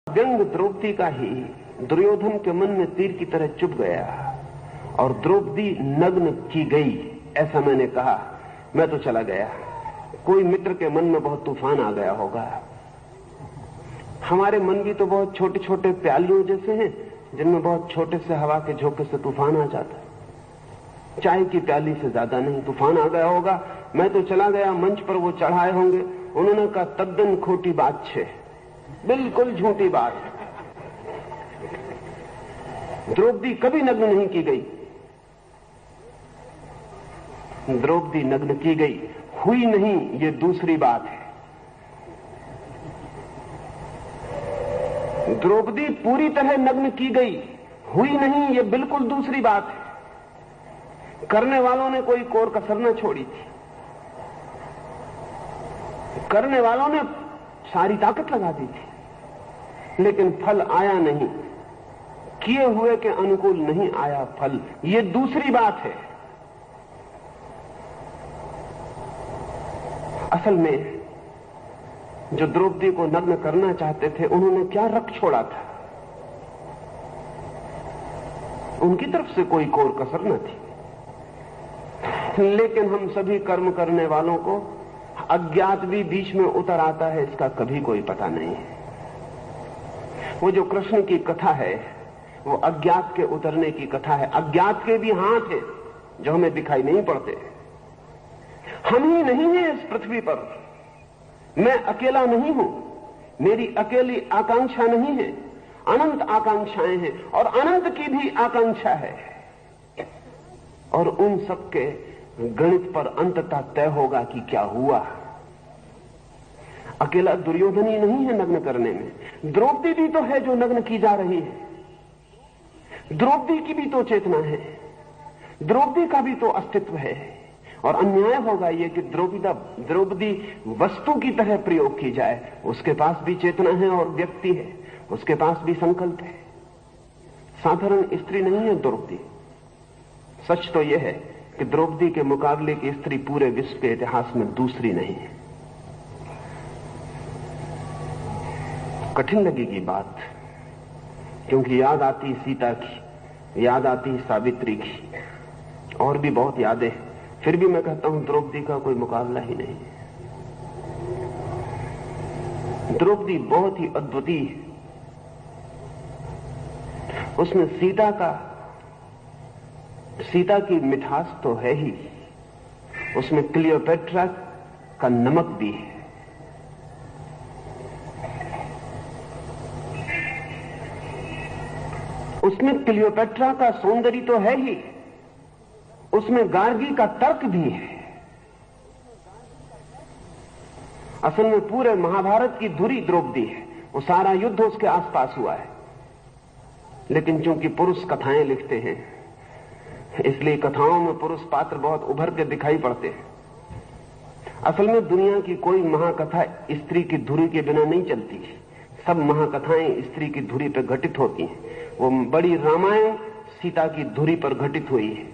व्यंग द्रौपदी का ही दुर्योधन के मन में तीर की तरह चुभ गया और द्रौपदी नग्न की गई। ऐसा मैंने कहा, मैं तो चला गया। कोई मित्र के मन में बहुत तूफान आ गया होगा। हमारे मन भी तो बहुत छोटे छोटे प्यालियों जैसे हैं, जिनमें बहुत छोटे से हवा के झोंके से तूफान आ जाता है। चाय की प्याली से ज्यादा नहीं, तूफान आ गया होगा। मैं तो चला गया। मंच पर वो चढ़ाए होंगे, उन्होंने कहा तद्दन खोटी बात छे, बिल्कुल झूठी बात। द्रौपदी कभी नग्न नहीं की गई। द्रौपदी नग्न की गई, हुई नहीं, ये दूसरी बात है। द्रौपदी पूरी तरह नग्न की गई, हुई नहीं, ये बिल्कुल दूसरी बात है। करने वालों ने कोई कोर कसर न छोड़ी थी। करने वालों ने सारी ताकत लगा दी थी, लेकिन फल आया नहीं। किए हुए के अनुकूल नहीं आया फल, ये दूसरी बात है। असल में जो द्रौपदी को नग्न करना चाहते थे, उन्होंने क्या रख छोड़ा था? उनकी तरफ से कोई कोर कसर न थी। लेकिन हम सभी कर्म करने वालों को अज्ञात भी बीच में उतर आता है, इसका कभी कोई पता नहीं है। वो जो कृष्ण की कथा है, वो अज्ञात के उतरने की कथा है। अज्ञात के भी हाथ हैं जो हमें दिखाई नहीं पड़ते। हम ही नहीं हैं इस पृथ्वी पर। मैं अकेला नहीं हूं, मेरी अकेली आकांक्षा नहीं है, अनंत आकांक्षाएं हैं और अनंत की भी आकांक्षा है। और उन सबके गणित पर अंततः तय होगा कि क्या हुआ। अकेला दुर्योधन ही नहीं है नग्न करने में, द्रौपदी भी तो है जो नग्न की जा रही है। द्रौपदी की भी तो चेतना है, द्रौपदी का भी तो अस्तित्व है। और अन्याय होगा यह कि द्रौपदी वस्तु की तरह प्रयोग की जाए। उसके पास भी चेतना है और व्यक्ति है, उसके पास भी संकल्प है। साधारण स्त्री नहीं है द्रौपदी। सच तो यह है कि द्रौपदी के मुकाबले की स्त्री पूरे विश्व के इतिहास में दूसरी नहीं है। कठिन लगेगी बात, क्योंकि याद आती सीता की, याद आती सावित्री की, और भी बहुत यादें। फिर भी मैं कहता हूं द्रौपदी का कोई मुकाबला ही नहीं। द्रौपदी बहुत ही अद्वितीय है। उसमें सीता की मिठास तो है ही, उसमें क्लियोपेट्रा का नमक भी है। उसमें क्लियोपेट्रा का सौंदर्य तो है ही, उसमें गार्गी का तर्क भी है। असल में पूरे महाभारत की धुरी द्रौपदी है। वो सारा युद्ध उसके आसपास हुआ है। लेकिन चूंकि पुरुष कथाएं लिखते हैं, इसलिए कथाओं में पुरुष पात्र बहुत उभर के दिखाई पड़ते हैं। असल में दुनिया की कोई महाकथा स्त्री की धुरी के बिना नहीं चलती। सब महाकथाएं स्त्री की धुरी पर घटित होती हैं। वो बड़ी रामायण सीता की धुरी पर घटित हुई है।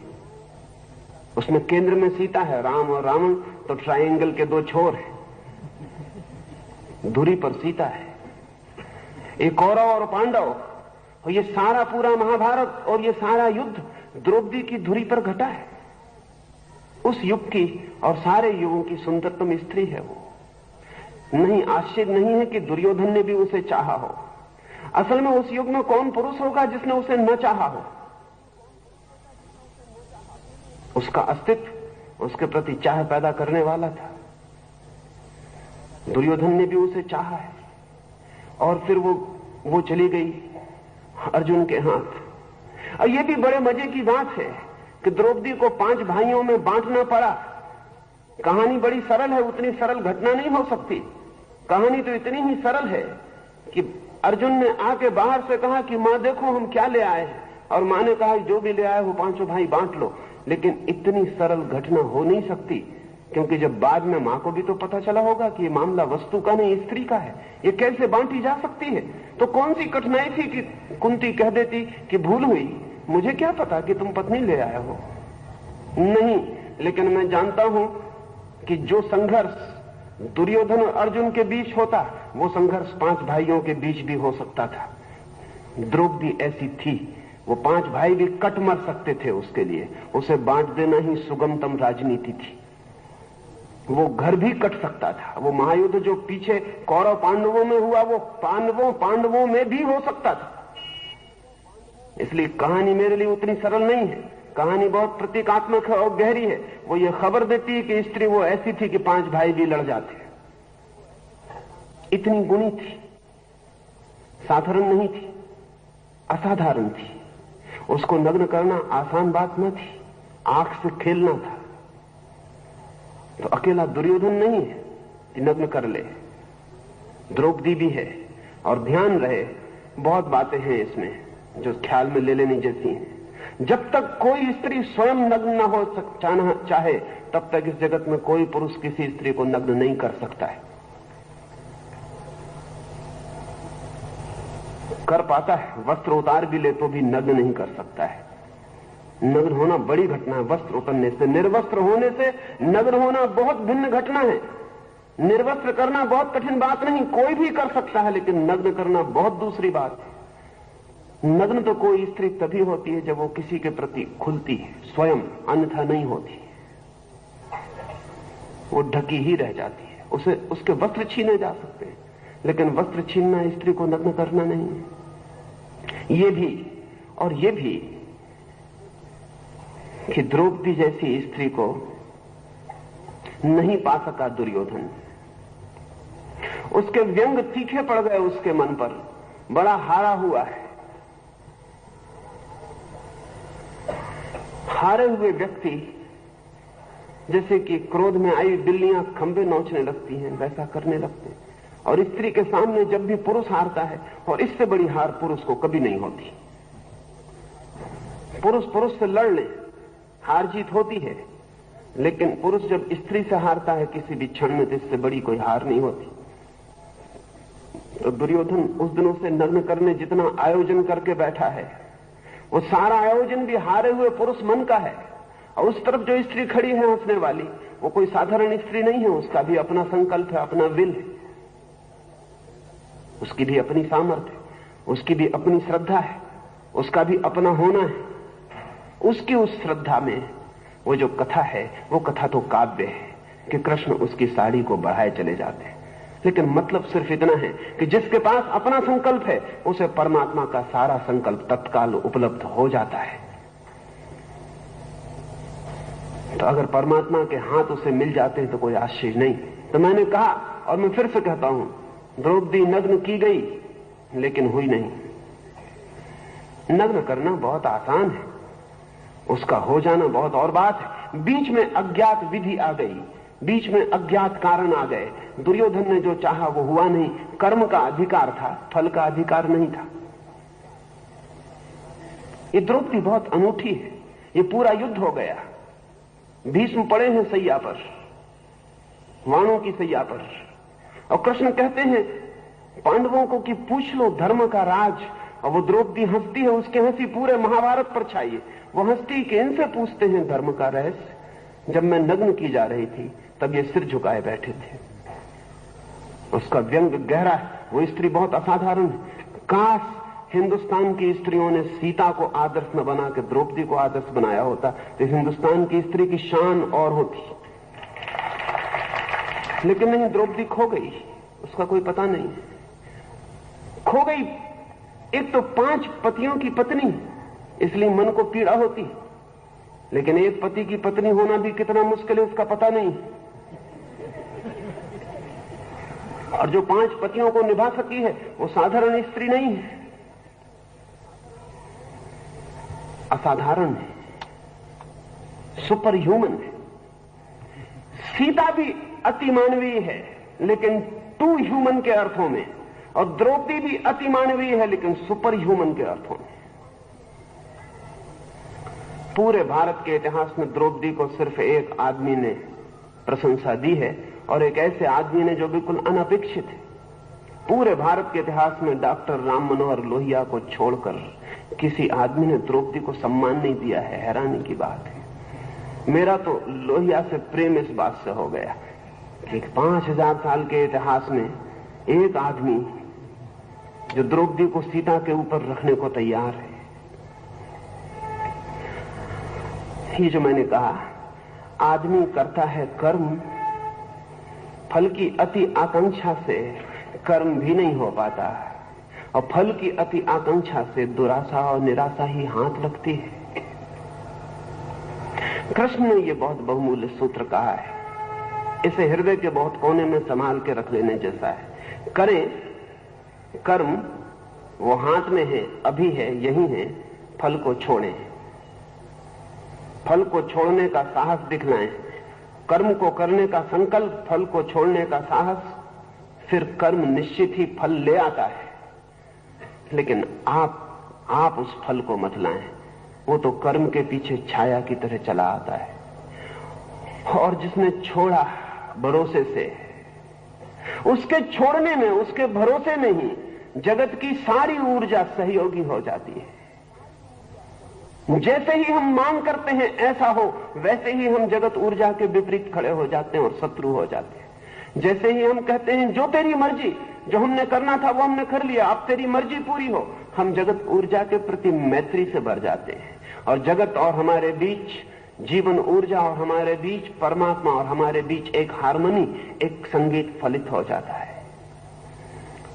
उसमें केंद्र में सीता है, राम और रावण तो ट्रायंगल के दो छोर हैं, धुरी पर सीता है। एक कौरव और पांडव, और ये सारा पूरा महाभारत और ये सारा युद्ध द्रौपदी की धुरी पर घटा है। उस युग की और सारे युगों की सुंदरतम स्त्री है वो। नहीं, आश्चर्य नहीं है कि दुर्योधन ने भी उसे चाहा हो। असल में उस युग में कौन पुरुष होगा जिसने उसे न चाहा हो? उसका अस्तित्व उसके प्रति चाह पैदा करने वाला था। दुर्योधन ने भी उसे चाहा है। और फिर वो चली गई अर्जुन के हाथ। और यह भी बड़े मजे की बात है कि द्रौपदी को 5 भाइयों में बांटना पड़ा। कहानी बड़ी सरल है, उतनी सरल घटना नहीं हो सकती। कहानी तो इतनी ही सरल है कि अर्जुन ने आके बाहर से कहा कि मां देखो हम क्या ले आए हैं, और मां ने कहा जो भी ले आए वो 5 भाई बांट लो। लेकिन इतनी सरल घटना हो नहीं सकती, क्योंकि जब बाद में मां को भी तो पता चला होगा कि ये मामला वस्तु का नहीं स्त्री का है, ये कैसे बांटी जा सकती है। तो कौन सी कठिनाई थी कि कुंती कह देती कि भूल हुई, मुझे क्या पता कि तुम पत्नी ले आए हो। नहीं, लेकिन मैं जानता हूं कि जो संघर्ष दुर्योधन और अर्जुन के बीच होता, वो संघर्ष 5 भाइयों के बीच भी हो सकता था। द्रौपदी ऐसी थी, वो 5 भाई भी कट मर सकते थे उसके लिए। उसे बांट देना ही सुगमतम राजनीति थी। वो घर भी कट सकता था। वो महायुद्ध जो पीछे कौरव पांडवों में हुआ, वो पांडवों में भी हो सकता था। इसलिए कहानी मेरे लिए उतनी सरल नहीं है। कहानी बहुत प्रतीकात्मक है और गहरी है। वो ये खबर देती है कि स्त्री वो ऐसी थी कि 5 भाई भी लड़ जाते। इतनी गुणी थी, साधारण नहीं थी, असाधारण थी। उसको नग्न करना आसान बात न थी, आंख से खेलना था। तो अकेला दुर्योधन नहीं है कि नग्न कर ले, द्रौपदी भी है। और ध्यान रहे, बहुत बातें हैं इसमें जो ख्याल में ले लेनी जैसी हैं। जब तक कोई स्त्री स्वयं नग्न न हो चाहे, तब तक इस जगत में कोई पुरुष किसी स्त्री को नग्न नहीं कर सकता है। कर पाता है, वस्त्र उतार भी ले तो भी नग्न नहीं कर सकता है। नग्न होना बड़ी घटना है। वस्त्र उतरने से, निर्वस्त्र होने से नग्न होना बहुत भिन्न घटना है। निर्वस्त्र करना बहुत कठिन बात नहीं, कोई भी कर सकता है, लेकिन नग्न करना बहुत दूसरी बात है। नग्न तो कोई स्त्री तभी होती है जब वो किसी के प्रति खुलती है स्वयं, अन्यथा नहीं होती। वो ढकी ही रह जाती है। उसे उसके वस्त्र छीने जा सकते हैं, लेकिन वस्त्र छीनना स्त्री को नग्न करना नहीं है। ये भी और ये भी कि द्रौपदी जैसी स्त्री को नहीं पा सका दुर्योधन। उसके व्यंग तीखे पड़ गए उसके मन पर, बड़ा हारा हुआ है। हारे हुए व्यक्ति जैसे कि क्रोध में आई बिल्लियां खंबे नोचने लगती हैं, वैसा करने लगते हैं। और स्त्री के सामने जब भी पुरुष हारता है, और इससे बड़ी हार पुरुष को कभी नहीं होती। पुरुष से लड़ ले, हार जीत होती है, लेकिन पुरुष जब स्त्री से हारता है किसी भी क्षण में, तो इससे बड़ी कोई हार नहीं होती। तो दुर्योधन उस दिनों से नग्न करने जितना आयोजन करके बैठा है, वो सारा आयोजन भी हारे हुए पुरुष मन का है। और उस तरफ जो स्त्री खड़ी है हंसने वाली, वो कोई साधारण स्त्री नहीं है। उसका भी अपना संकल्प है, अपना विल है, उसकी भी अपनी सामर्थ्य है, उसकी भी अपनी श्रद्धा है, उसका भी अपना होना है। उसकी उस श्रद्धा में वो जो कथा है, वो कथा तो काव्य है कि कृष्ण उसकी साड़ी को बढ़ाए चले जाते हैं। लेकिन मतलब सिर्फ इतना है कि जिसके पास अपना संकल्प है, उसे परमात्मा का सारा संकल्प तत्काल उपलब्ध हो जाता है। तो अगर परमात्मा के हाथ उसे मिल जाते हैं तो कोई आश्चर्य नहीं। तो मैंने कहा और मैं फिर से कहता हूं, द्रौपदी नग्न की गई लेकिन हुई नहीं। नग्न करना बहुत आसान है, उसका हो जाना बहुत और बात है। बीच में अज्ञात विधि आ गई, बीच में अज्ञात कारण आ गए। दुर्योधन ने जो चाहा वो हुआ नहीं। कर्म का अधिकार था, फल का अधिकार नहीं था। ये द्रौपदी बहुत अनूठी है। ये पूरा युद्ध हो गया, भीष्म पड़े हैं सैया पर, वाणों की सैया पर, और कृष्ण कहते हैं पांडवों को कि पूछ लो धर्म का राज। और वो द्रौपदी हंसती है, उसकी हंसी पूरे महाभारत पर छाई। वो हंसती कि इनसे पूछते हैं धर्म का रहस्य। जब मैं नग्न की जा रही थी तब ये सिर झुकाए बैठे थे। उसका व्यंग गहरा है। वो स्त्री बहुत असाधारण है। काश हिंदुस्तान की स्त्रियों ने सीता को आदर्श न बना के द्रौपदी को आदर्श बनाया होता तो हिंदुस्तान की स्त्री की शान और होती। लेकिन नहीं, द्रौपदी खो गई, उसका कोई पता नहीं। खो गई। एक तो 5 पतियों की पत्नी, इसलिए मन को पीड़ा होती, लेकिन एक पति की पत्नी होना भी कितना मुश्किल है उसका पता नहीं। और जो 5 पतियों को निभा सकी है वो साधारण स्त्री नहीं है, असाधारण है, सुपर ह्यूमन है। सीता भी अति मानवीय है लेकिन टू ह्यूमन के अर्थों में, और द्रौपदी भी अति मानवीय है लेकिन सुपर ह्यूमन के अर्थों में। पूरे भारत के इतिहास में द्रौपदी को सिर्फ एक आदमी ने प्रशंसा दी है, और एक ऐसे आदमी ने जो बिल्कुल अनपेक्षित है। पूरे भारत के इतिहास में डॉक्टर राम मनोहर लोहिया को छोड़कर किसी आदमी ने द्रौपदी को सम्मान नहीं दिया है। हैरानी की बात है। मेरा तो लोहिया से प्रेम इस बात से हो गया कि 5000 साल के इतिहास में एक आदमी जो द्रौपदी को सीता के ऊपर रखने को तैयार है। ये जो मैंने कहा, आदमी करता है कर्म, फल की अति आकांक्षा से कर्म भी नहीं हो पाता, और फल की अति आकांक्षा से दुराशा और निराशा ही हाथ लगती है। कृष्ण ने यह बहुत बहुमूल्य सूत्र कहा है, इसे हृदय के बहुत कोने में संभाल के रख लेने जैसा है। करें कर्म, वो हाथ में है, अभी है, यही है, फल को छोड़ें, फल को छोड़ने का साहस दिखलाएं, कर्म को करने का संकल्प, फल को छोड़ने का साहस, फिर कर्म निश्चित ही फल ले आता है। लेकिन आप उस फल को मत लाएं, वो तो कर्म के पीछे छाया की तरह चला आता है। और जिसने छोड़ा भरोसे से, उसके छोड़ने में, उसके भरोसे में ही जगत की सारी ऊर्जा सहयोगी हो जाती है। जैसे ही हम मांग करते हैं ऐसा हो, वैसे ही हम जगत ऊर्जा के विपरीत खड़े हो जाते हैं और शत्रु हो जाते हैं। जैसे ही हम कहते हैं जो तेरी मर्जी, जो हमने करना था वो हमने कर लिया, अब तेरी मर्जी पूरी हो, हम जगत ऊर्जा के प्रति मैत्री से भर जाते हैं, और जगत और हमारे बीच, जीवन ऊर्जा और हमारे बीच, परमात्मा और हमारे बीच एक हार्मनी, एक संगीत फलित हो जाता है।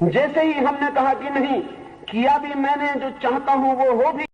जैसे ही हमने कहा कि नहीं, किया भी मैंने जो चाहता हूं वो हो भी